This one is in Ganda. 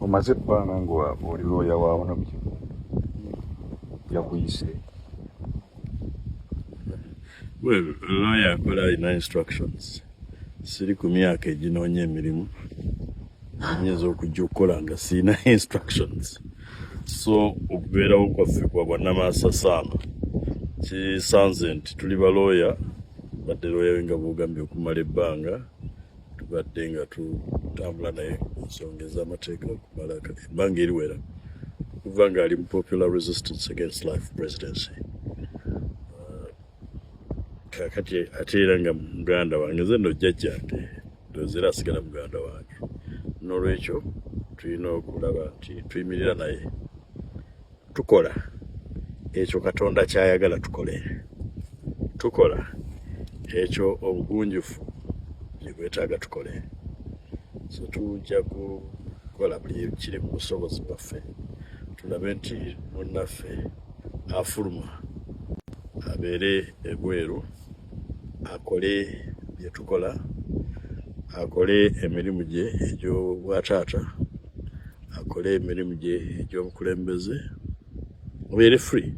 omaze ebbanga ng'oli looya waawo no yakuyise. Well, lawyer akola alina instructions. Siri ku myaka eginoonya emirimu nyinza okujja okukola nga sirina instructions. So okubeerawo kwaffe kwa bwannamasasaana kisanze nti tuli balooya badde looya we nga bwogambye okumala ebbanga tubadde nga tutambula naye ensonga ez'amateeka okumala ebbanga eriwera okuva nga ali mu Popular Resistance Against Life Presidency. Kakati ate era nga muganda wange nze nno jjajjange ndowooza era asigala muganda wange, n'olwekyo tulina okulaba nti tuyimirira naye tukola ekyo Katonda ky'ayagala tukole, tukola ekyo obugunjufu bye bwetaaga tukole. So tujja kukola buli kiri mu busobozi bwaffe tulabe nti munnaffe afuluma abeere ebweru, akole bye tukola, akole emirimu gye egy'obwataata, akole emirimu gye egy'obukulembeze, obeere free.